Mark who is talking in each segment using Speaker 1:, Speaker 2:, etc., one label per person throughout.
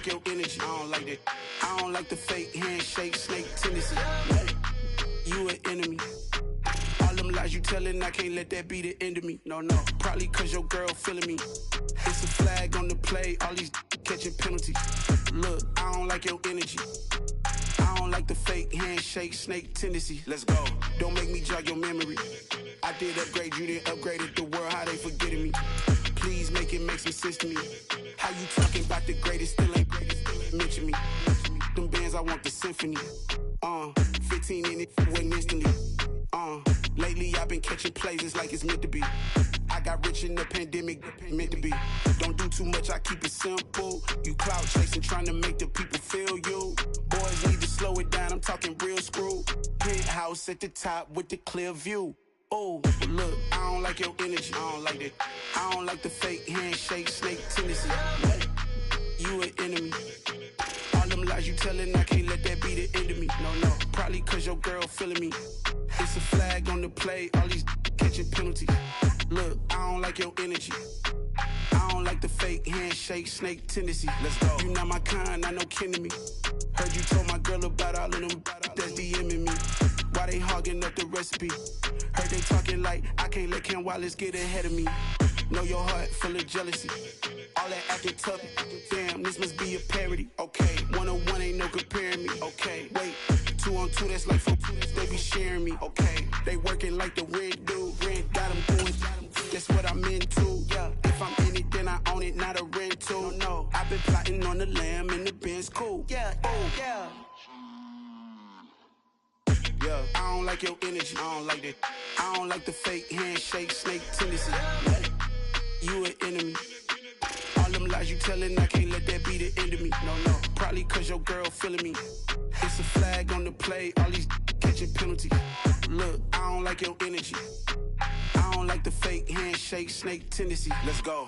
Speaker 1: your energy. I don't like that. I don't like the fake handshake, snake tendency. You an enemy. All them lies you telling, I can't let that be the end of me. No, probably cause your girl feeling me. It's a flag on the play, all these catching penalties. Look, I don't like your energy. I don't like the fake handshake, snake tendency. Let's go. Don't make me jog your memory. I did upgrade, you didn't upgrade it. The world, how they forgetting me. Please make it make some sense to me. How you talking about the greatest, still ain't greatest, still ain't mention me. Them bands, I want the symphony. 15 in it, went instantly. Lately I've been catching plays, it's like it's meant to be. I got rich in the pandemic, meant to be. Don't do too much, I keep it simple. You clout chasing, trying to make the people feel you. Boys need to slow it down, I'm talking real screw. Penthouse at the top with the clear view. Oh, look, I don't like your energy, I don't like that. I don't like the fake handshake, snake tendency. You an enemy. All them lies you telling, I can't let that be the end of me. No, probably cause your girl feeling me. It's a flag on the play, all these catching penalties. Look, I don't like your energy. I don't like the fake handshake, snake tendency. Let's go. You not my kind, I know kin to me. Heard you told my girl about all of them that's DMing me. Why they hogging up the recipe? Heard they talking like I can't let Ken Wallace get ahead of me. Know your heart full of jealousy. All that acting tough, damn, this must be a parody. Okay, 1-on-1 ain't no comparing me. Okay, wait, 2-on-2, that's like 4-2, they be sharing me. Okay, they working like the red dude. Red got them going, that's what I'm into. Yeah, if I'm in it, then I own it, not a rental. No, I've been plotting on the lamb and the Benz cool. Yeah, oh, yeah. Yeah, I don't like your energy, I don't like that. I don't like the fake handshake, snake tendency. You an enemy. All them lies you telling, I can't let that be the end of me. No, probably cause your girl feeling me. It's a flag on the play, all these catching penalties. Look, I don't like your energy. I don't like the fake handshake, snake tendency. Let's go.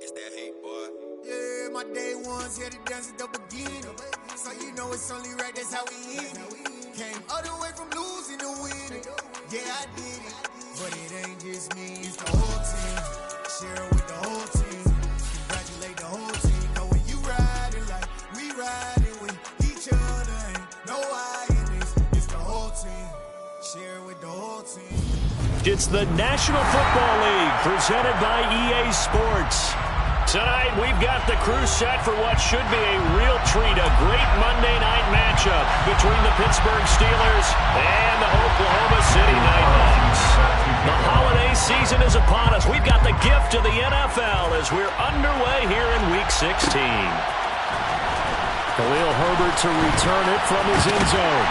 Speaker 2: It's that hate, boy.
Speaker 3: Yeah, my day ones here to dance at the beginning. So you know it's only right, that's how we end it. Came all the way from losing to winning. Yeah, I did it. But it ain't just me, it's the whole team. Share it with the whole team. Congratulate the whole team. Know when you riding like we riding with each other. Ain't no hiding this. It's the whole team. Share it with the whole team.
Speaker 4: It's the National Football League presented by EA Sports. Tonight, we've got the crew set for what should be a real treat, a great Monday night matchup between the Pittsburgh Steelers and the Oklahoma City Nighthawks. The holiday season is upon us. We've got the gift of the NFL as we're underway here in Week 16. Khalil Herbert to return it from his end zone.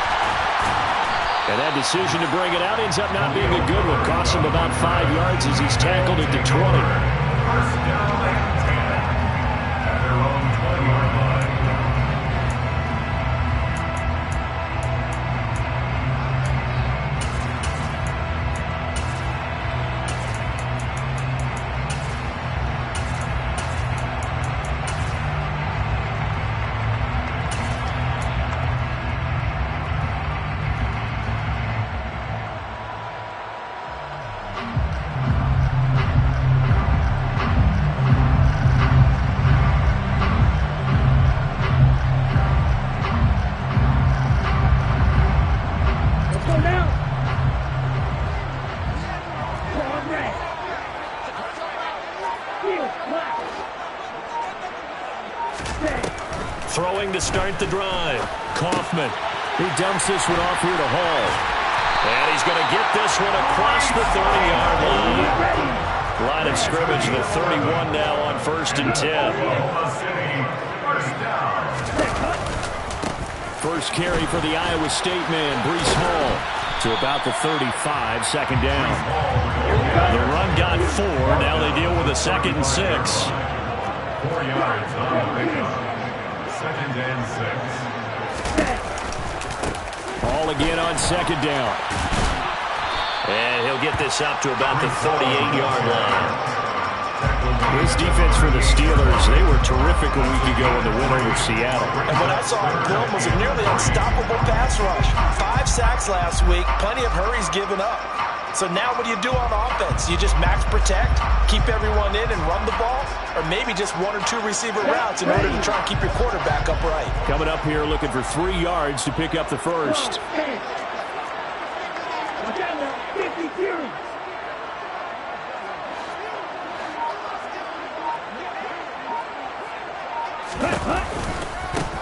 Speaker 4: And that decision to bring it out ends up not being a good one. Costs him about 5 yards as he's tackled at the 20.
Speaker 5: First down and 10 at their own 20-yard line.
Speaker 4: Throwing to start the drive. Kaufman. He dumps this one off here to Hall. And he's going to get this one across the 30-yard line. Line of scrimmage, the 31 now on 1st and 10. First carry for the Iowa State man, Breece Hall, to about the 35, second down. The run got 4. Now they deal with a 2nd and 6.
Speaker 5: 4 yards on the pickup. 2nd and 6.
Speaker 4: Hall again on 2nd down. And he'll get this up to about the 38-yard line. This defense for the Steelers, they were terrific a week ago in the win over Seattle.
Speaker 6: And what I saw in film was a nearly unstoppable pass rush. 5 sacks last week, plenty of hurries given up. So now what do you do on offense? You just max protect, keep everyone in and run the ball, or maybe just 1 or 2 receiver routes in order to try and keep your quarterback upright.
Speaker 4: Coming up here looking for 3 yards to pick up the first.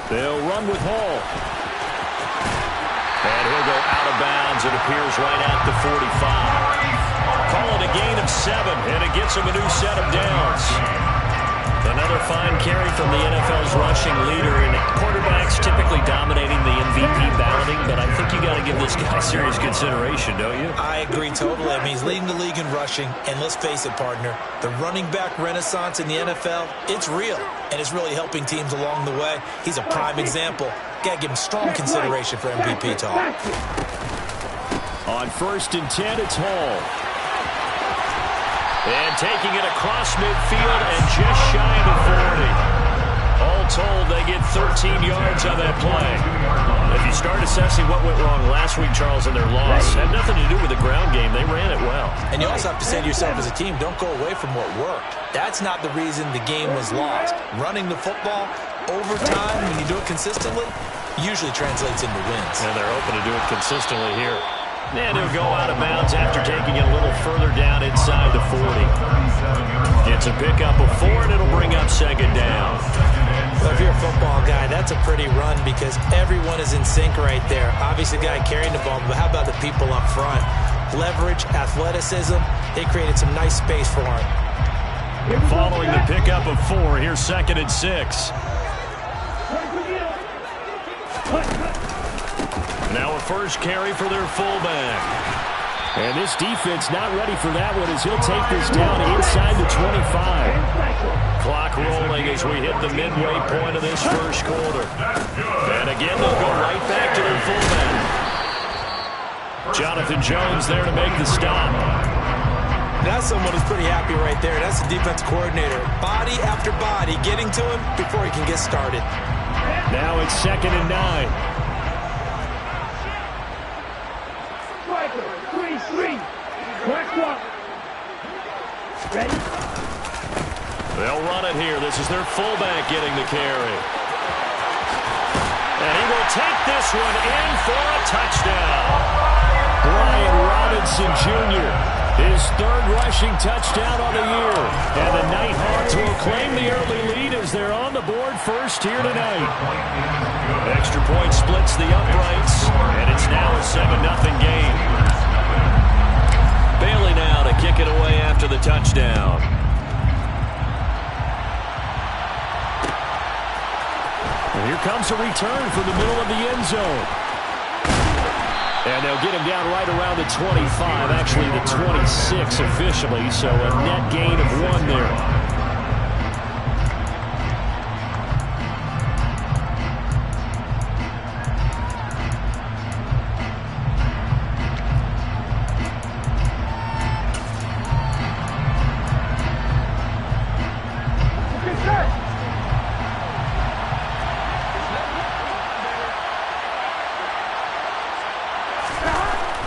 Speaker 4: They'll run with Hall. And he'll go out of bounds. It appears right at the 45. Call it a gain of 7, and it gets him a new set of downs. Another fine carry from the NFL's rushing leader, and quarterbacks typically dominating the MVP balloting, but I think you got to give this guy serious consideration, don't you?
Speaker 6: I agree totally. I mean, he's leading the league in rushing, and let's face it, partner, the running back renaissance in the NFL, it's real, and it's really helping teams along the way. He's a prime example. Got to give him strong consideration for MVP talk.
Speaker 4: On 1st and 10, it's Hall. And taking it across midfield and just shy of the 40. All told, they get 13 yards on that play. If you start assessing what went wrong last week, Charles, in their loss, it had nothing to do with the ground game. They ran it well.
Speaker 6: And you also have to say to yourself as a team, don't go away from what worked. That's not the reason the game was lost. Running the football over time, when you do it consistently, usually translates into wins.
Speaker 4: And they're open to do it consistently here. And he'll go out of bounds after taking it a little further down inside the 40. It's a pickup of 4, and it'll bring up 2nd down.
Speaker 6: Well, if you're a football guy, that's a pretty run because everyone is in sync right there. Obviously, the guy carrying the ball, but how about the people up front? Leverage, athleticism, they created some nice space for him.
Speaker 4: Following the pickup of 4, here's 2nd and 6. Now a first carry for their fullback. And this defense not ready for that one as he'll take this down inside the 25. Clock rolling as we hit the midway point of this first quarter. And again, they'll go right back to their fullback. Jonathan Jones there to make the stop.
Speaker 6: That's someone who's pretty happy right there. That's the defense coordinator. Body after body getting to him before he can get started.
Speaker 4: Now it's 2nd and 9. They'll run it here. This is their fullback getting the carry. And he will take this one in for a touchdown. Brian Robinson Jr., his 3rd rushing touchdown on the year. And the Nighthawks will claim the early lead as they're on the board first here tonight. Extra point splits the uprights, and it's now a 7-0 game. Bailey now to kick it away after the touchdown. And here comes a return from the middle of the end zone. And they'll get him down right around the 25, actually the 26 officially, so a net gain of 1 there.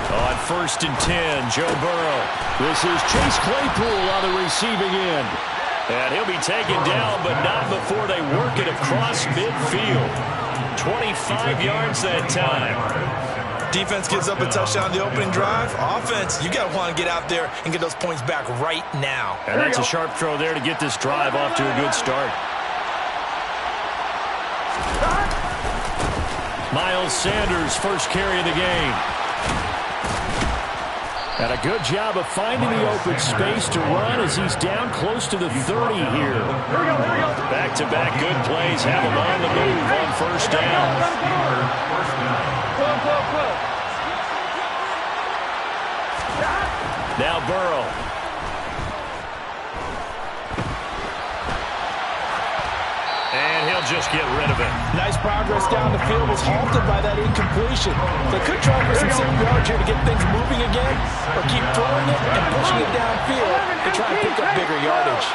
Speaker 4: On 1st and 10, Joe Burrow. This is Chase Claypool on the receiving end. And he'll be taken down, but not before they work it across midfield. 25 yards that time.
Speaker 6: Defense gives up a touchdown the opening drive. Offense, you got to want to get out there and get those points back right now.
Speaker 4: And that's a sharp throw there to get this drive off to a good start. Miles Sanders, first carry of the game. And a good job of finding the open space to run as he's down close to the 30 here. Back-to-back good plays have him on the move on 1st down. Now Burrow. And he'll just get rid of it.
Speaker 6: Nice progress down the field was halted by that incompletion. They could try for some 7 yards here to get things moving again, or keep throwing it and pushing it downfield to try and pick up bigger yardage.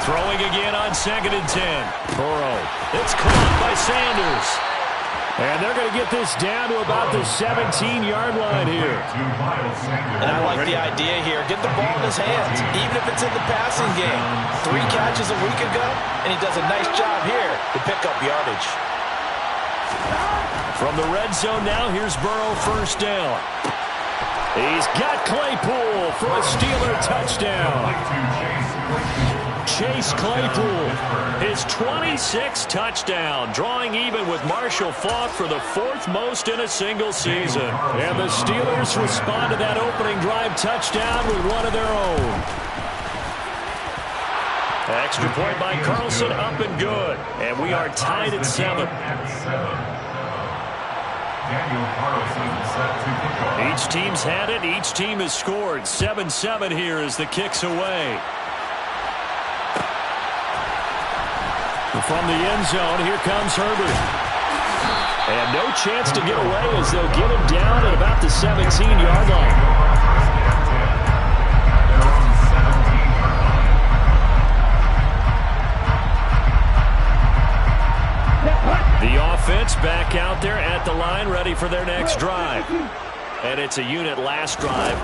Speaker 4: Throwing again on 2nd and 10. Burrow. It's caught by Sanders. And they're going to get this down to about the 17-yard line here.
Speaker 6: And I like the idea here. Get the ball in his hands, even if it's in the passing game. 3 catches a week ago, and he does a nice job here to pick up yardage.
Speaker 4: From the red zone now, here's Burrow, first down. He's got Claypool for a Steeler touchdown. Chase Claypool, his 26th touchdown, drawing even with Marshall Faulk for the 4th most in a single season. And the Steelers respond to that opening drive touchdown with one of their own. Extra point by Carlson, up and good. And we are tied at 7. Each team's had it. Each team has scored. 7-7 here as the kick's away. From the end zone, here comes Herbert. And no chance to get away as they'll get him down at about the 17-yard line. The offense back out there at the line, ready for their next drive. And it's a unit last drive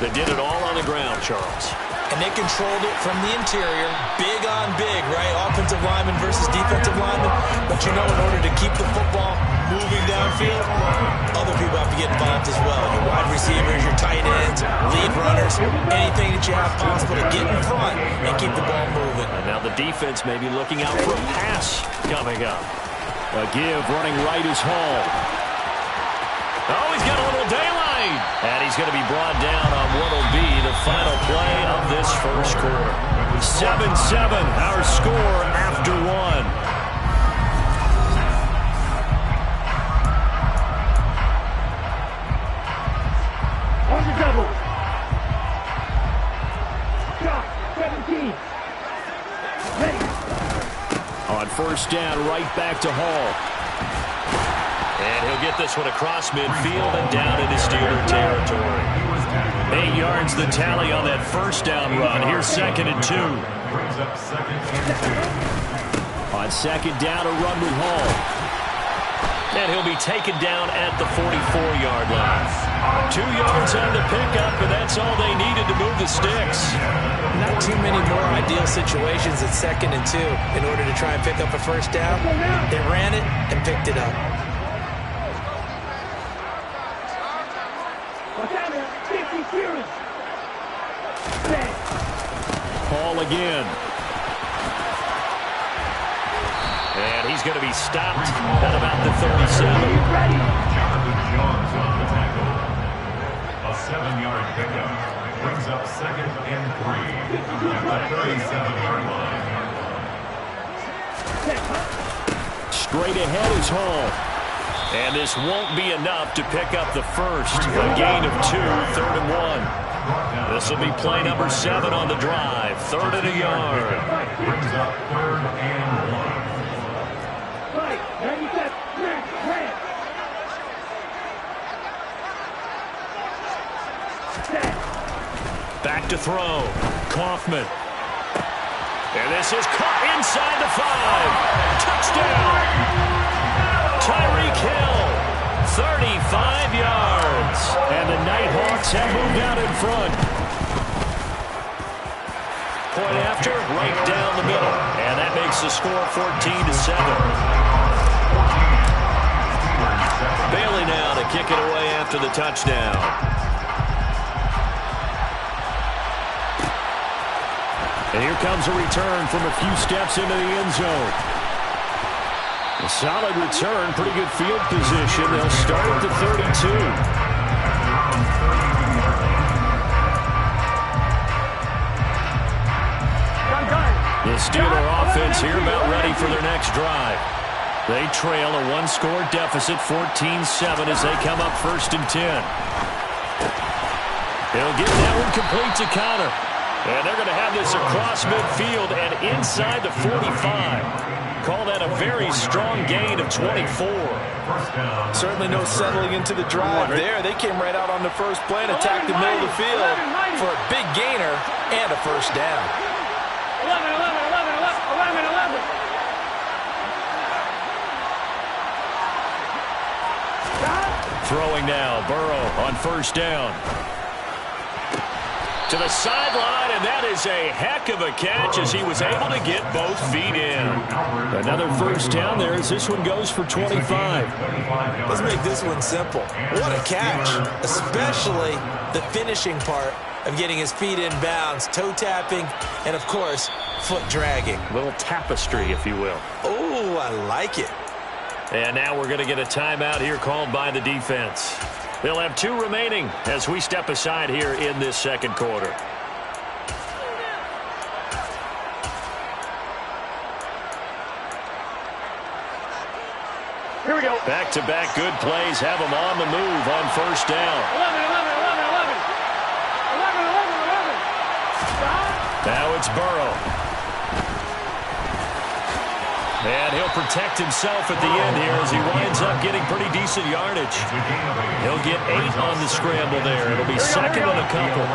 Speaker 4: that did it all on the ground, Charles.
Speaker 6: And they controlled it from the interior, big on big, right? Offensive lineman versus defensive lineman. But you know, in order to keep the football moving downfield, other people have to get involved as well. Your wide receivers, your tight ends, lead runners, anything that you have possible to get in front and keep the ball moving.
Speaker 4: And now the defense may be looking out for a pass coming up. A give running right is Hall. Oh, he's got a little daylight. And he's going to be brought down on what will be the final play of this first quarter. 7-7, our score after 1.
Speaker 7: On the double. Shot, 17. Ready.
Speaker 4: On first down, right back to Hall. And he'll get this one across midfield and down into Steeler territory. 8 yards the tally on that first down run. Here's 2nd and 2. On second down, a run with Hall. And he'll be taken down at the 44-yard line. 2 yards on the pickup, and that's all they needed to move the sticks.
Speaker 6: Not too many more ideal situations at 2nd and 2 in order to try and pick up a first down. They ran it and picked it up.
Speaker 4: Hall again. And he's going to be stopped at about the 37.
Speaker 5: Jonathan Jones on the tackle. A 7-yard pickup brings up 2nd and 3 at the 37-yard line.
Speaker 4: Straight ahead is Hall. And this won't be enough to pick up the first. A gain of 2, 3rd and 1. This will be play number 7 on the drive. 3rd and a yard.
Speaker 5: Brings up 3rd and 1.
Speaker 4: Back to throw. Kaufman. And this is caught inside the 5. Touchdown. Tyreek Hill. 35 yards. And the Nighthawks have moved out in front. Point after, right down the middle. And that makes the score 14-7. Bailey now to kick it away after the touchdown. And here comes a return from a few steps into the end zone. A solid return, pretty good field position. They'll start at the 32. The Steeler offense here about ready for their next drive. They trail a 1-score deficit, 14-7, as they come up 1st and 10. They'll get that one complete to Connor. And they're going to have this across midfield and inside the 45. Call that a very strong gain of 24.
Speaker 6: Certainly no settling into the drive there. They came right out on the first play and attacked the middle of the field for a big gainer and a first down.
Speaker 7: 11.
Speaker 4: throwing now. Burrow on first down. To the sideline, and that is a heck of a catch as he was able to get both feet in. Another first down there as this one goes for 25.
Speaker 6: Let's make this one simple. What a catch, especially the finishing part of getting his feet in bounds, toe tapping, and of course, foot dragging.
Speaker 4: A little tapestry, if you will.
Speaker 6: Oh, I like it.
Speaker 4: And now we're going to get a timeout here called by the defense. They'll have 2 remaining as we step aside here in this second quarter.
Speaker 7: Here we go.
Speaker 4: Back-to-back good plays have them on the move on first down.
Speaker 7: 11.
Speaker 4: Now it's Burrow. And he'll protect himself at the end here as he winds up getting pretty decent yardage. He'll get 8 on the scramble there. It'll be second and a couple.
Speaker 7: 12.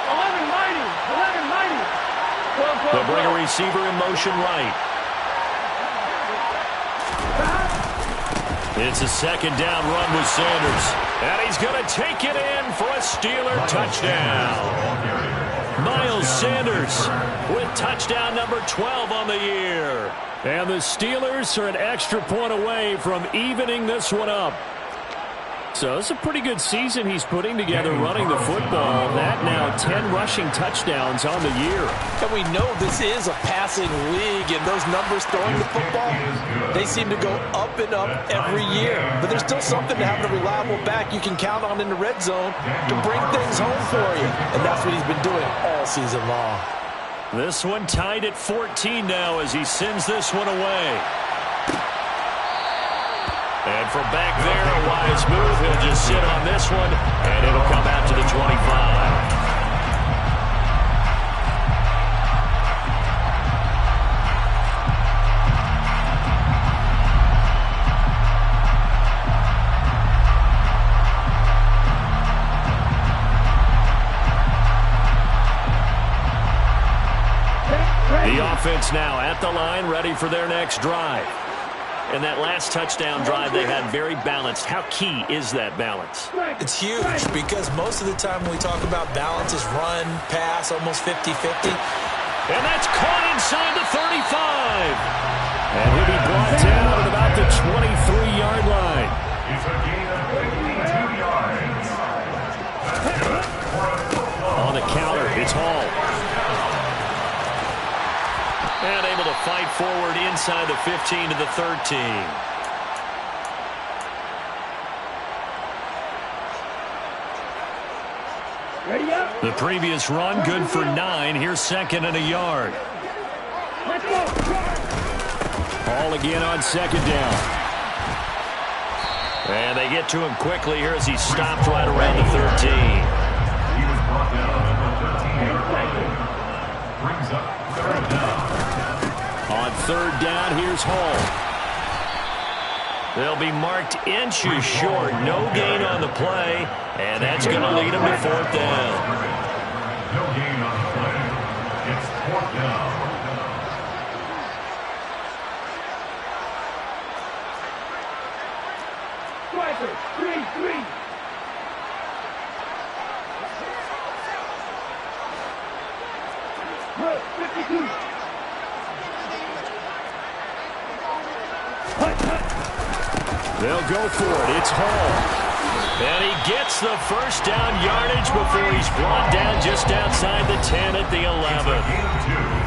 Speaker 7: 11 mighty.
Speaker 4: They'll bring a receiver in motion right. It's a second down run with Sanders. And he's going to take it in for a Steeler touchdown. Miles Sanders with touchdown number 12 on the year. And the Steelers are an extra point away from evening this one up. So it's a pretty good season he's putting together running the football. That now 10 rushing touchdowns on the year.
Speaker 6: And we know this is a passing league, and those numbers throwing the football, they seem to go up and up every year. But there's still something to having a reliable back you can count on in the red zone to bring things home for you. And that's what he's been doing all season long.
Speaker 4: This one tied at 14 now as he sends this one away. And from back there, a wise move. He'll just sit on this one, and it'll come out to the 25. The offense now at the line, ready for their next drive. And that last touchdown drive they had very balanced. How key is that balance?
Speaker 6: It's huge because most of the time when we talk about balance is run, pass, almost 50-50.
Speaker 4: And that's caught inside the 35. And he'll be brought down at about the 23-yard line.
Speaker 5: It's a gain of 52 yards.
Speaker 4: On the counter, it's Hall. And able to fight forward inside the 15 to the 13.
Speaker 7: Ready up.
Speaker 4: The previous run good for 9. Here's second and a yard.
Speaker 7: Let's go.
Speaker 4: Hall again on second down. And they get to him quickly here as he stopped right around the 13.
Speaker 5: He was brought down on the 13-yard line. Brings up third down.
Speaker 4: On third down, here's Hall. They'll be marked inches short. No gain on the play, and that's going to lead them to fourth down.
Speaker 5: No gain on the play. It's fourth down.
Speaker 7: Striker, 3-3. Look, 52.
Speaker 4: They'll go for it. It's Hall. And he gets the first down yardage before he's brought down just outside the 10 at the 11.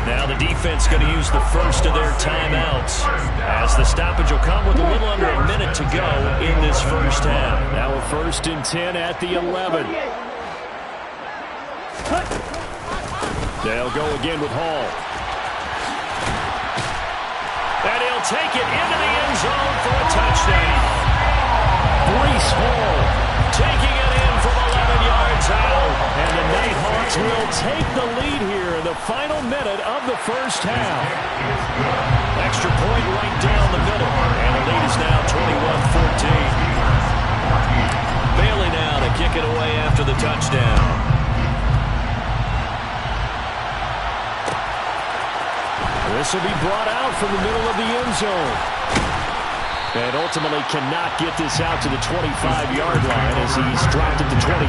Speaker 4: Now the defense going to use the first of their timeouts as the stoppage will come with a little under a minute to go in this first half. Now a first and 10 at the 11. They'll go again with Hall. And he'll take it into the end zone for a touchdown. Breece Hall taking it in from 11 yards out. And the Nighthawks will take the lead here in the final minute of the first half. Extra point right down the middle. And the lead is now 21-14. Bailey now to kick it away after the touchdown. This will be brought out from the middle of the end zone. And ultimately cannot get this out to the 25-yard line as he's dropped it to 23.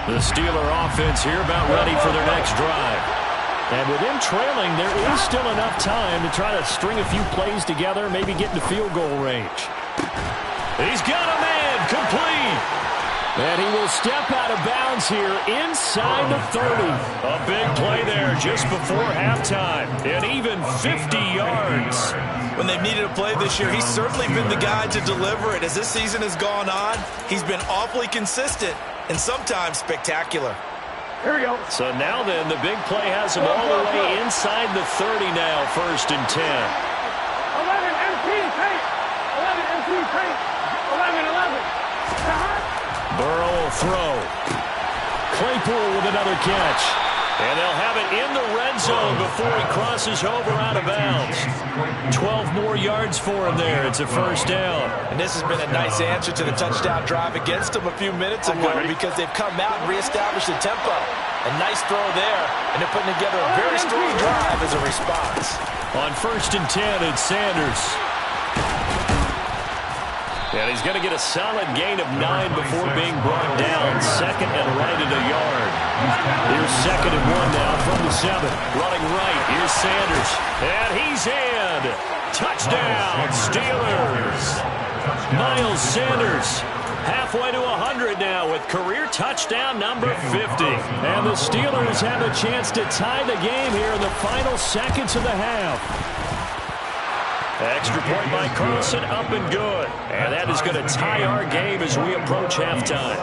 Speaker 4: The Steeler offense here about ready for their next drive. And with them trailing, there is still enough time to try to string a few plays together, maybe get into field goal range. He's got a man, complete. And he will step out of bounds here inside the 30. A big play there just before halftime, and even 50 yards.
Speaker 6: When they've needed a play this year, he's certainly been the guy to deliver it. As this season has gone on, he's been awfully consistent and sometimes spectacular.
Speaker 7: Here we go.
Speaker 4: So now then, the big play has him all the way inside the 30 now, 1st and 10.
Speaker 7: 11 MT paint. 11 MT paint. 11.
Speaker 4: Burrow will throw. Claypool with another catch. And they'll have it in the red zone before he crosses over out of bounds. 12 more yards for him there. It's a 1st down.
Speaker 6: And this has been a nice answer to the touchdown drive against them a few minutes ago because they've come out and reestablished the tempo. A nice throw there, and they're putting together a very strong drive as a response.
Speaker 4: On 1st and 10, it's Sanders. And he's going to get a solid gain of 9 before being brought down. 2nd and right at a yard. Here's 2nd and 1 now from the 7. Running right. Here's Sanders. And he's in. Touchdown, Steelers. Miles Sanders halfway to 100 now with career touchdown number 50. And the Steelers have a chance to tie the game here in the final seconds of the half. Extra point by Carlson, up and good. And that is going to tie our game as we approach halftime.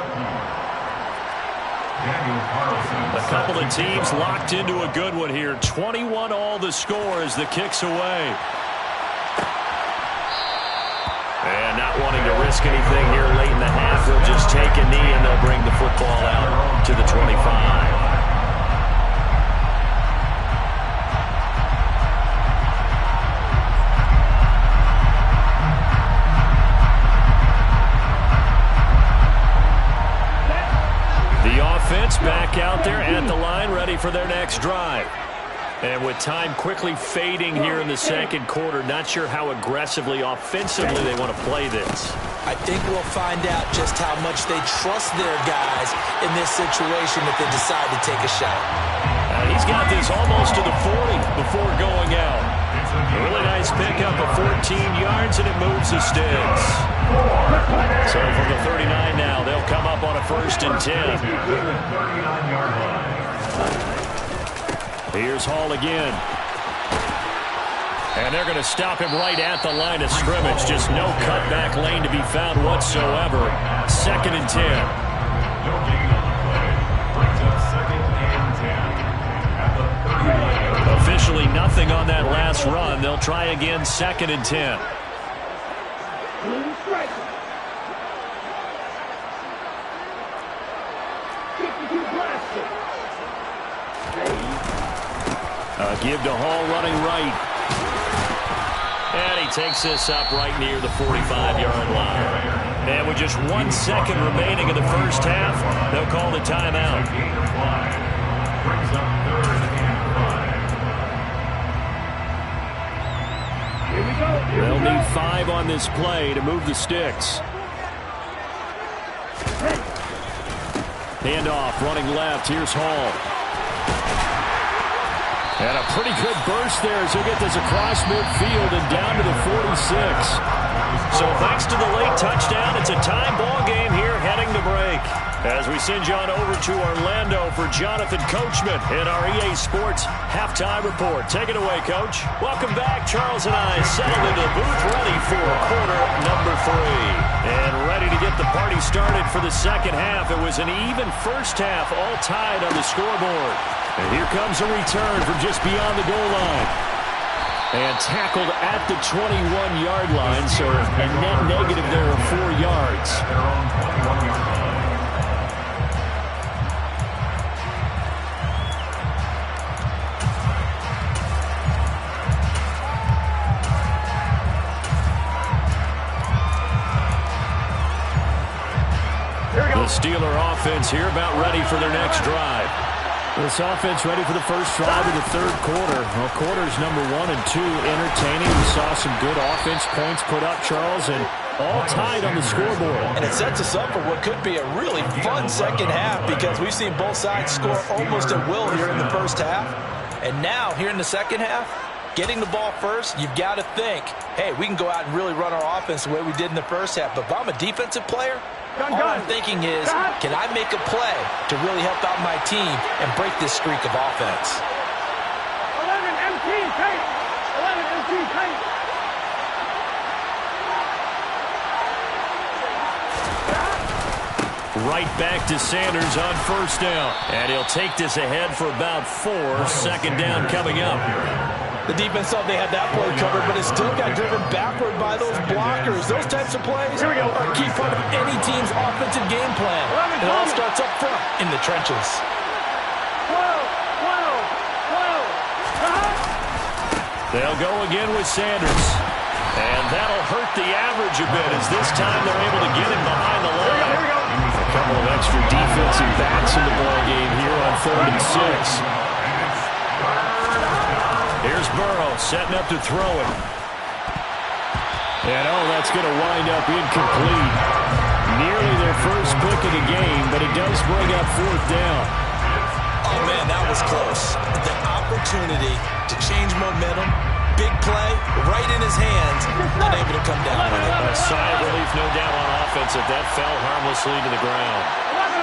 Speaker 4: A couple of teams locked into a good one here. 21 all the score as the kick's away. And not wanting to risk anything here late in the half, they'll just take a knee and they'll bring the football out to the 25. Offense back out there at the line, ready for their next drive. And with time quickly fading here in the 2nd quarter, not sure how aggressively, offensively they want to play this.
Speaker 6: I think we'll find out just how much they trust their guys in this situation if they decide to take a shot.
Speaker 4: He's got this almost to the 40 before going out. A really nice pickup of 14 yards, and it moves the sticks. So from the 39 now, they'll come up on a 1st and 10. Here's Hall again. And they're going to stop him right at the line of scrimmage. Just no cutback lane to be found whatsoever. 2nd and 10. Officially nothing on that last run. They'll try again, 2nd and 10. Give to Hall running right. And he takes this up right near the 45-yard line. And with just 1 second remaining in the 1st half, they'll call the timeout. They'll need 5 on this play to move the sticks. Handoff, running left. Here's Hall. And a pretty good burst there as he'll get this across midfield and down to the 46. So thanks to the late touchdown, it's a time ball game here heading to break. As we send you on over to Orlando for Jonathan Coachman in our EA Sports Halftime Report. Take it away, Coach. Welcome back. Charles and I settled into the booth ready for quarter number 3. And ready to get the party started for the 2nd half. It was an even 1st half, all tied on the scoreboard. And here comes a return from just beyond the goal line. And tackled at the 21-yard line, so a net negative there of 4 yards. The Steeler offense here about ready for their next drive.
Speaker 8: This offense ready for the first drive of the third quarter. Well, quarters number 1 and 2 entertaining. We saw some good offense points put up, Charles, and all tied on the scoreboard.
Speaker 6: And it sets us up for what could be a really fun second half because we've seen both sides score almost at will here in the first half. And now, here in the second half, getting the ball first, you've got to think, hey, we can go out and really run our offense the way we did in the first half. But if I'm a defensive player, all I'm thinking is, can I make a play to really help out my team and break this streak of offense?
Speaker 7: 11 MT tight. 11 MT tight.
Speaker 4: Right back to Sanders on first down. And he'll take this ahead for about 4. Second down coming up.
Speaker 6: The defense thought they had that play covered, but it still got driven backward by those blockers. Those types of plays are a key part of any team's offensive game plan. It all starts up front in the trenches.
Speaker 7: 12.
Speaker 4: They'll go again with Sanders. And that'll hurt the average a bit as this time they're able to get him behind the line. A couple of extra defensive backs in the ballgame here on 3rd and 6. Here's Burrow setting up to throw it. And, that's going to wind up incomplete. Nearly their first pick of the game, but it does bring up 4th down.
Speaker 6: Oh, man, that was close. The opportunity to change momentum, big play, right in his hands, unable to come down with it.
Speaker 4: A sigh of relief, no doubt, on offense if that fell harmlessly to the ground.
Speaker 7: 11.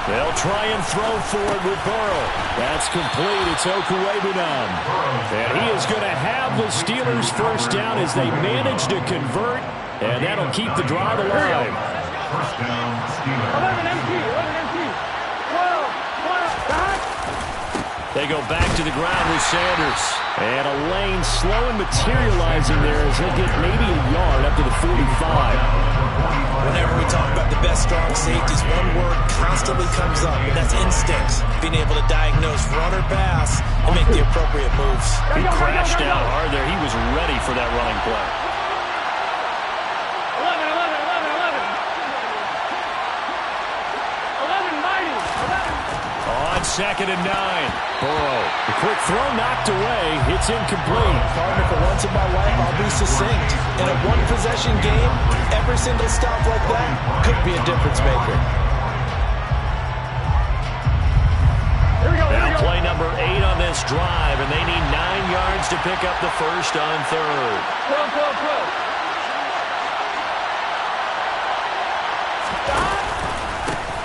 Speaker 4: They'll try and throw for it with Burrow. That's complete. It's Okuebunan. And he is going to have the Steelers first down as they manage to convert. And that'll keep the drive alive.
Speaker 5: First down, Steelers.
Speaker 7: 11 MT. 12.
Speaker 4: They go back to the ground with Sanders. And a lane slow and materializing there as he'll get maybe a yard up to the 45.
Speaker 6: Whenever we talk about the best strong safeties, one word constantly comes up, and that's instincts. Being able to diagnose run or pass and make the appropriate moves.
Speaker 4: He crashed out hard there. He was ready for that running play.
Speaker 7: 11 mighty. 11.
Speaker 4: On 2nd and 9. Burrow. The quick throw knocked away. It's incomplete.
Speaker 6: Partner, for once in my life, I'll be succinct. In a one-possession game, every single stop like that could be a difference maker.
Speaker 4: Now play number 8 on this drive, and they need 9 yards to pick up the first on 3rd.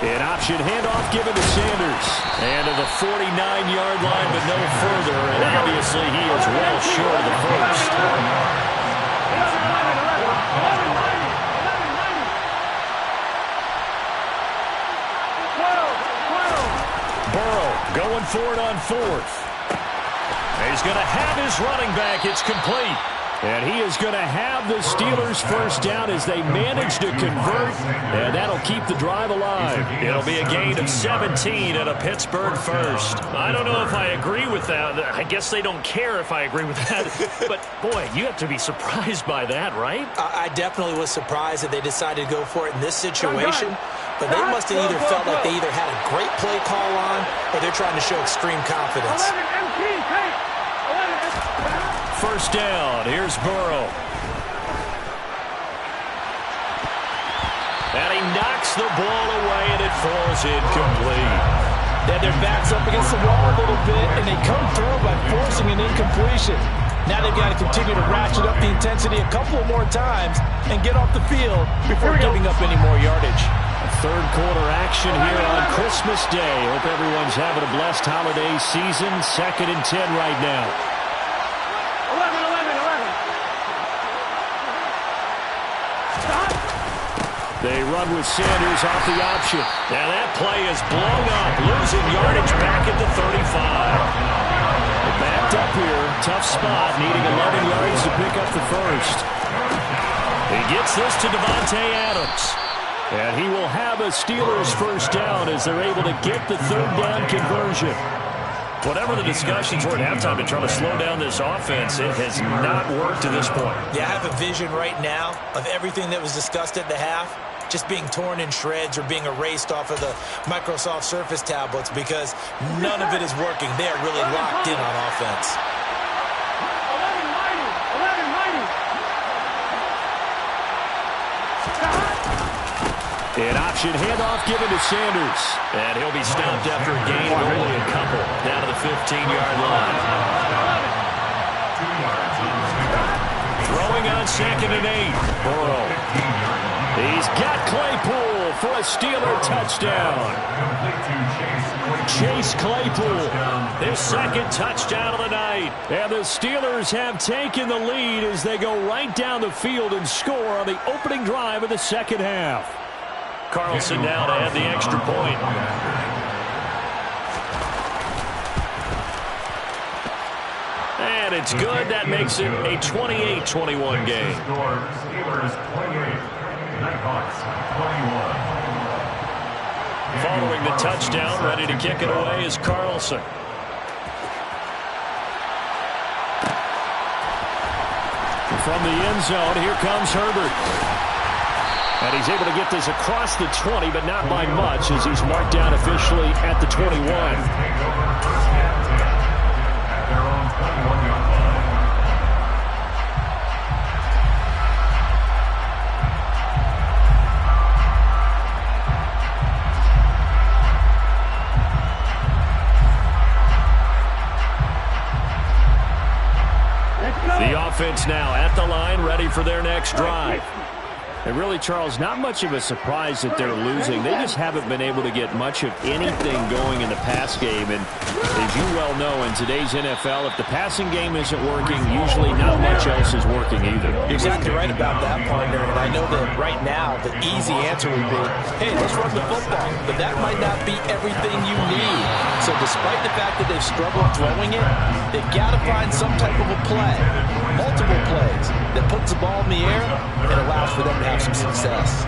Speaker 7: 12.
Speaker 4: An option handoff given to Sanders. And to the 49-yard line, but no further. And obviously he is well short of the first. Burrow going for it on 4th. He's going to have his running back. It's complete. And he is going to have the Steelers first down as they manage to convert, and that'll keep the drive alive. It'll be a gain of 17 and a Pittsburgh first. I don't know if I agree with that. I guess they don't care if I agree with that. But, boy, you have to be surprised by that, right?
Speaker 6: I definitely was surprised that they decided to go for it in this situation. But they must have either felt like they either had a great play call on or they're trying to show extreme confidence.
Speaker 7: 11 MT tight. 11.
Speaker 4: First down, here's Burrow. And he knocks the ball away, and it falls incomplete.
Speaker 6: They had their backs up against the wall a little bit, and they come through by forcing an incompletion. Now they've got to continue to ratchet up the intensity a couple of more times and get off the field before giving up any more yardage.
Speaker 4: Third quarter action here on Christmas Day. Hope everyone's having a blessed holiday season. 2nd and 10 right now.
Speaker 7: 11. Stop.
Speaker 4: They run with Sanders off the option. Now that play is blown up, losing yardage back at the 35. Backed up here, tough spot, needing 11 yards to pick up the first. He gets this to Davante Adams. And he will have a Steelers first down as they're able to get the 3rd down conversion. Whatever the discussions were at halftime to try to slow down this offense, it has not worked to this point.
Speaker 6: Yeah, I have a vision right now of everything that was discussed at the half just being torn in shreds or being erased off of the Microsoft Surface tablets because none of it is working. They are really locked in on offense.
Speaker 4: An option handoff given to Sanders. And he'll be stopped after a gain of only a couple down to the 15-yard line. Throwing on 2nd and 8. Burrow. He's got Claypool for a Steeler touchdown. Chase Claypool, his 2nd touchdown of the night. And the Steelers have taken the lead as they go right down the field and score on the opening drive of the second half. Carlson now to add the extra point. And it's good. That makes it a 28-21 game.
Speaker 5: Steelers 28, Nighthawks 21.
Speaker 4: Following the touchdown, ready to kick it away is Carlson. From the end zone, here comes Herbert. And he's able to get this across the 20, but not by much as he's marked down officially at the 21. The offense now at the line, ready for their next drive. And really, Charles, not much of a surprise that they're losing. They just haven't been able to get much of anything going in the pass game. And as you well know, in today's NFL, if the passing game isn't working, usually not much else is working either.
Speaker 6: You're exactly right about that, partner. And I know that right now the easy answer would be, hey, let's run the football. But that might not be everything you need. So despite the fact that they've struggled throwing it, they've got to find some type of a play, multiple plays, that puts the ball in the air and allows for them to have some success.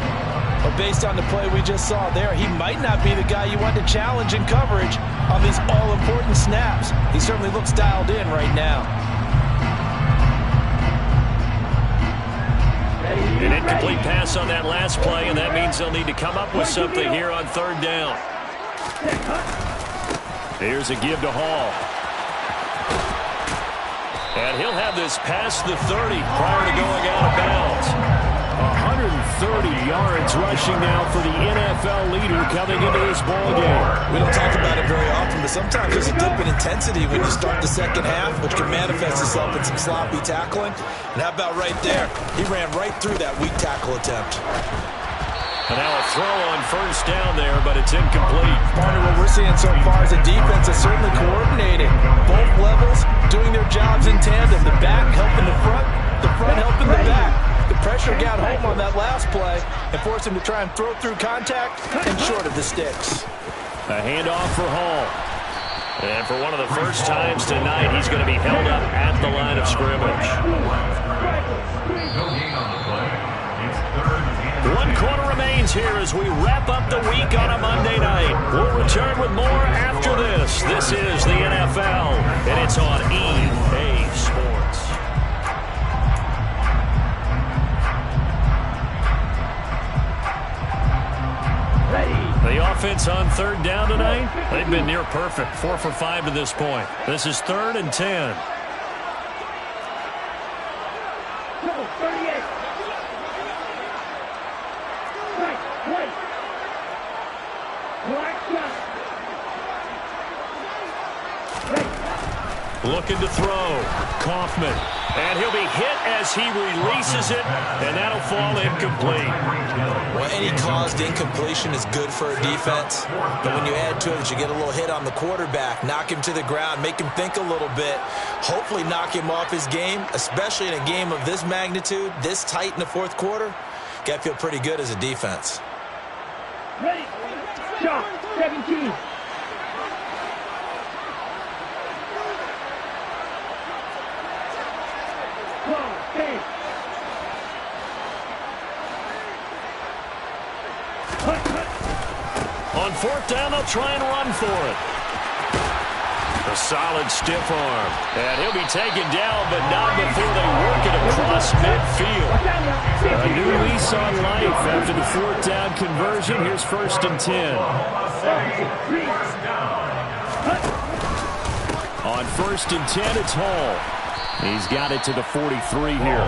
Speaker 6: But based on the play we just saw there, he might not be the guy you want to challenge in coverage on these all-important snaps. He certainly looks dialed in right now.
Speaker 4: An incomplete pass on that last play, and that means they'll need to come up with something here on 3rd down. Here's a give to Hall. And he'll have this past the 30 prior to going out of bounds. 130 yards rushing now for the NFL leader coming into this ball game.
Speaker 6: We don't talk about it very often, but sometimes there's a dip in intensity when you start the second half, which can manifest itself in some sloppy tackling. And how about right there? He ran right through that weak tackle attempt.
Speaker 4: And now a throw on 1st down there, but it's incomplete.
Speaker 6: Partner, what we're seeing so far is a defense that's certainly coordinating. Both levels doing their jobs in tandem. The back helping the front helping the back. The pressure got home on that last play and forced him to try and throw through contact and short of the sticks.
Speaker 4: A handoff for Hall. And for one of the first times tonight, he's going to be held up at the line of scrimmage.
Speaker 5: No gain on the play. It's 3rd and
Speaker 4: 1 quarter remains here as we wrap up the week on a Monday night. We'll return with more after this. This is the NFL, and it's on EA Sports. The offense on 3rd down tonight, they've been near perfect, 4 for 5 to this point. This is 3rd and 10. Looking to throw. Kaufman. And he'll be hit as he releases it, and that'll fall incomplete.
Speaker 6: Well, any caused incompletion is good for a defense. But when you add to it that you get a little hit on the quarterback, knock him to the ground, make him think a little bit, hopefully knock him off his game, especially in a game of this magnitude, this tight in the 4th quarter, got to feel pretty good as a defense.
Speaker 7: Ready. Shot. 17.
Speaker 4: On 4th down, they'll try and run for it. A solid stiff arm. And he'll be taken down, but not before they work it across midfield. A new lease on life after the fourth down conversion. Here's 1st and 10. On 1st and 10, it's Hall. He's got it to the 43 here.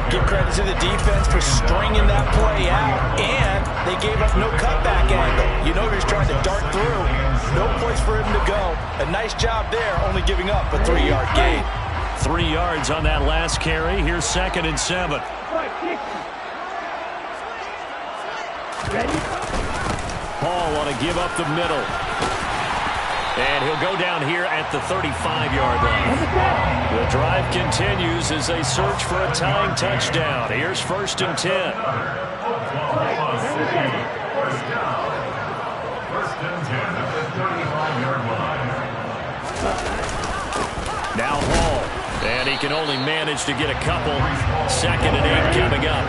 Speaker 6: Give credit to the defense for stringing that play out, and they gave up no cutback angle. You know he's trying to dart through. No place for him to go. A nice job there, only giving up a 3-yard gain.
Speaker 4: 3 yards on that last carry. Here's 2nd and 7. Hall on a give up the middle. And he'll go down here at the 35-yard line. The drive continues as they search for a tying touchdown. Here's 1st and 10.
Speaker 5: First and 10 at the 35-yard line.
Speaker 4: Now Hall. And he can only manage to get a couple. 2nd and 8 coming up.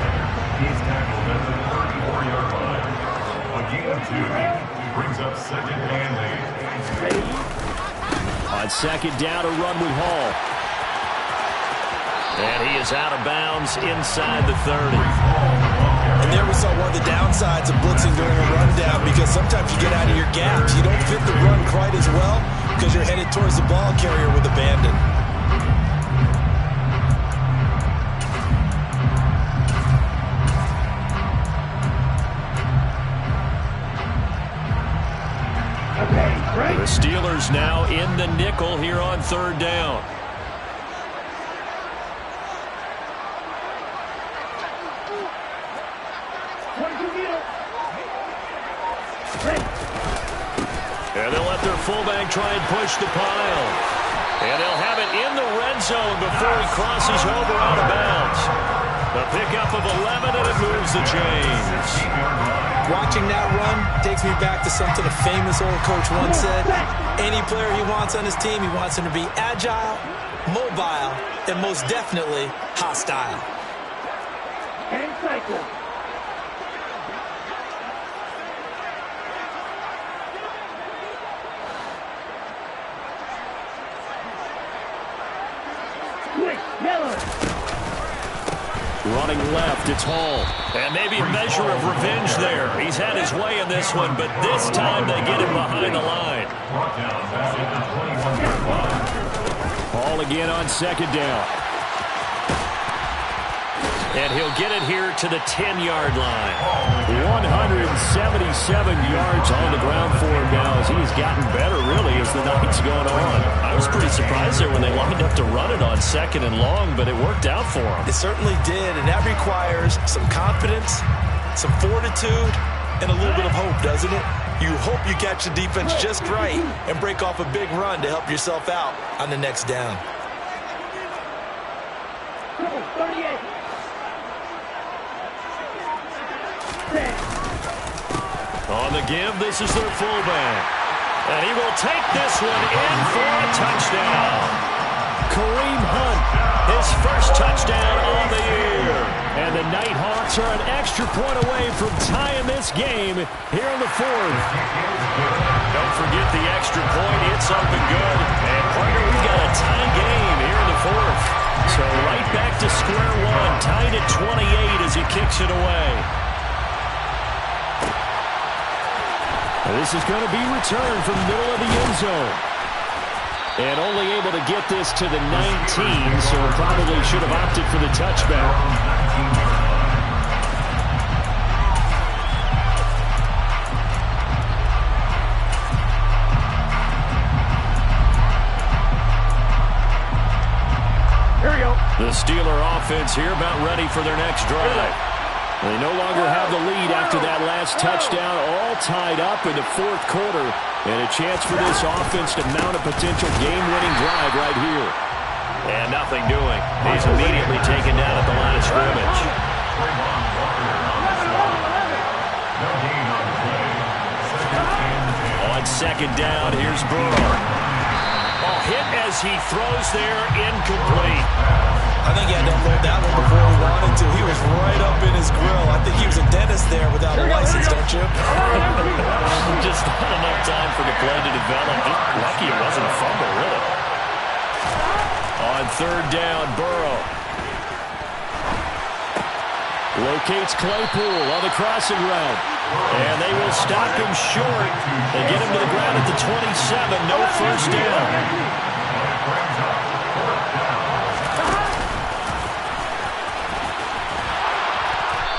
Speaker 5: He's tackled at the 34-yard line. A gain of 2 brings up 2nd and 8.
Speaker 4: On 2nd down, a run with Hall. And he is out of bounds inside the 30.
Speaker 6: And there we saw one of the downsides of blitzing during a rundown, because sometimes you get out of your gaps. You don't fit the run quite as well because you're headed towards the ball carrier with abandon.
Speaker 4: The Steelers now in the nickel here on 3rd down. And they'll let their fullback try and push the pile. And they'll have it in the red zone before he crosses over out of bounds. The pickup of 11, and it moves the chains.
Speaker 6: Watching that run takes me back to something a famous old coach once said. Any player he wants on his team, he wants him to be agile, mobile, and most definitely hostile.
Speaker 7: And cycle. Quick, yellow.
Speaker 4: Running left, it's Hall. And maybe a measure of revenge there. He's had his way in this one, but this time they get him behind the line. Hall again on 2nd down. And he'll get it here to the 10-yard line. 177 yards on the ground for him now as he's gotten better, really, as the night's gone on. I was pretty surprised there when they lined up to run it on 2nd and long, but it worked out for him.
Speaker 6: It certainly did, and that requires some confidence, some fortitude, and a little bit of hope, doesn't it? You hope you catch the defense just right and break off a big run to help yourself out on the next down.
Speaker 7: 38.
Speaker 4: On the give, this is their fullback. And he will take this one in for a touchdown. Kareem Hunt, his first touchdown on the year. And the Nighthawks are an extra point away from tying this game here in the 4th. Don't forget the extra point. It's up and good. And partner, we've got a tie game here in the 4th. So right back to square one, tied at 28 as he kicks it away. This is going to be returned from the middle of the end zone. And only able to get this to the 19, so probably should have opted for the touchback.
Speaker 7: Here we go.
Speaker 4: The Steeler offense here about ready for their next drive. They no longer have the lead after that last touchdown, all tied up in the 4th quarter. And a chance for this offense to mount a potential game-winning drive right here. And nothing doing. He's immediately taken down at the line of scrimmage. On 2nd down, here's Burrow. Oh, hit as he throws there, incomplete.
Speaker 6: I think he had to unload that one before he wanted to. He was right up in his grill. I think he was a dentist there without a license, don't you?
Speaker 4: Just not enough time for the play to develop. Just lucky it wasn't a fumble
Speaker 8: third down, Burrow. Locates Claypool on the crossing route. And they will stop him short. They get him to the ground at the 27. No first down.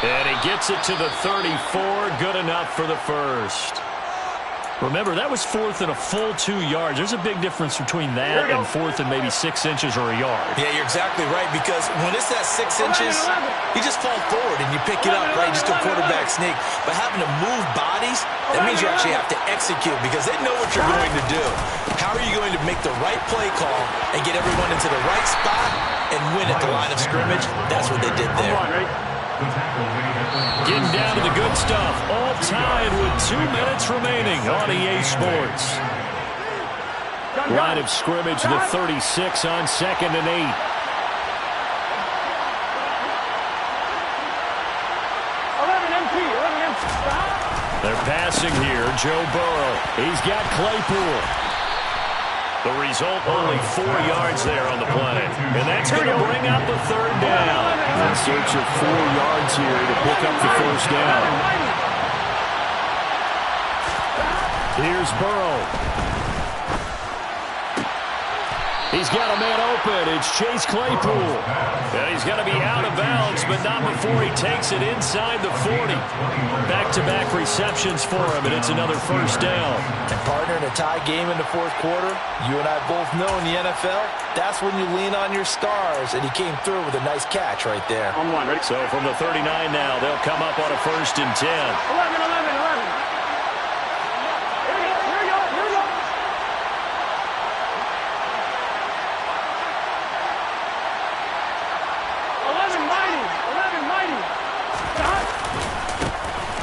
Speaker 8: And he gets it to the 34. Good enough for the first. Remember, that was fourth and a full 2 yards. There's a big difference between that and fourth and maybe 6 inches or a yard.
Speaker 6: Yeah, you're exactly right, because when it's that 6 inches, you just fall forward and you pick it up, right? Just a quarterback sneak. But having to move bodies, that means you actually have to execute, because they know what you're going to do. How are you going to make the right play call and get everyone into the right spot and win at the line of scrimmage? That's what they did there.
Speaker 8: Getting down to the good stuff. All tied with 2 minutes remaining on EA Sports. Line of scrimmage, the 36 on 2nd and 8. They're passing here. Joe Burrow. He's got Claypool. The result, only 4 yards there on the play. And that's going to bring up the third down. In search of 4 yards here to pick up the first down. Here's Burrow. He's got a man open. It's Chase Claypool. And he's going to be out of bounds, but not before he takes it inside the 40. Back-to-back receptions for him, and it's another first down.
Speaker 6: And partner, in a tie game in the fourth quarter, you and I both know in the NFL, that's when you lean on your stars, and he came through with a nice catch right there.
Speaker 8: On one, ready? So from the 39 now, they'll come up on a 1st and 10.
Speaker 7: 11.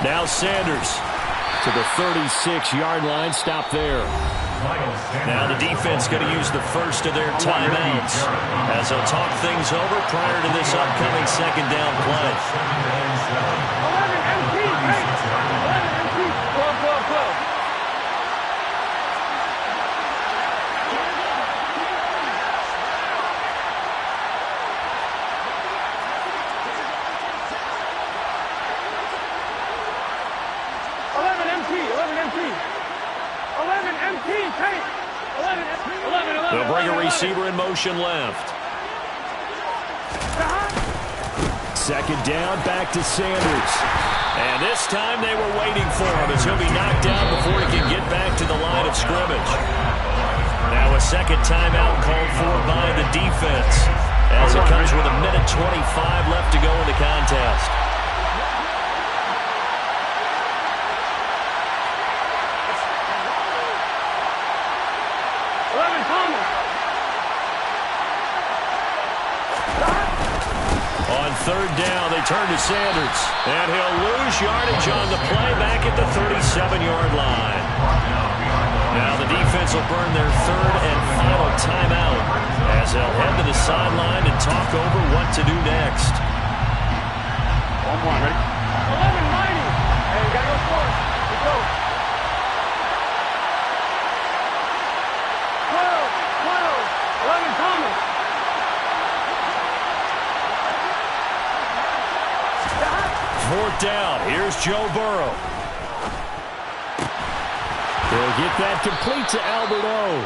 Speaker 8: Now Sanders to the 36-yard line. Stop there. Now the defense going to use the first of their timeouts as they'll talk things over prior to this upcoming 2nd down play.
Speaker 7: 12.
Speaker 8: They'll bring a receiver in motion left. 2nd down, back to Sanders. And this time they were waiting for him as he'll be knocked down before he can get back to the line of scrimmage. Now a 2nd timeout called for by the defense as it comes with 1:25 left to go in the contest. On 3rd down, they turn to Sanders. And he'll lose yardage on the play back at the 37-yard line. Now the defense will burn their 3rd and final timeout as they'll head to the sideline and talk over what to do next.
Speaker 7: 1, ready? 11, mighty. Hey, you got to go score. Let's go. 12. 11, Thomas.
Speaker 8: 4th down. Here's Joe Burrow. They'll get that complete to Albert O.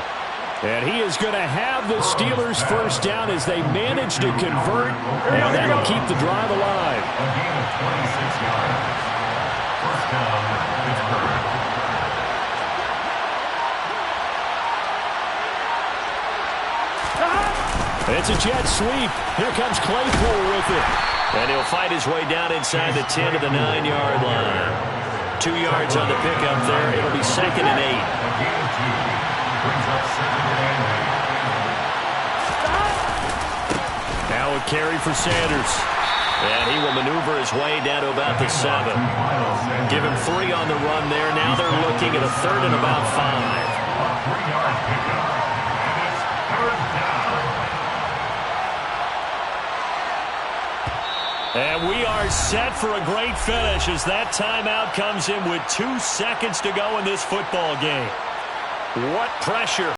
Speaker 8: And he is going to have the Steelers' first down as they manage to convert. And that'll keep the drive alive.
Speaker 5: A gain of 26 yards. First down, Pittsburgh.
Speaker 8: It's a jet sweep. Here comes Claypool with it. And he'll fight his way down inside the 10 to the 9-yard line. 2 yards on the pickup there. It'll be 2nd and 8.
Speaker 5: A gain of 2. Brings up 2nd and 8.
Speaker 8: Now a carry for Sanders. And he will maneuver his way down to about the 7. Give him 3 on the run there. Now they're looking at a 3rd and about 5.
Speaker 5: A 3-yard pickup. And it's 3rd down.
Speaker 8: And we are set for a great finish as that timeout comes in with 2 seconds to go in this football game. What pressure.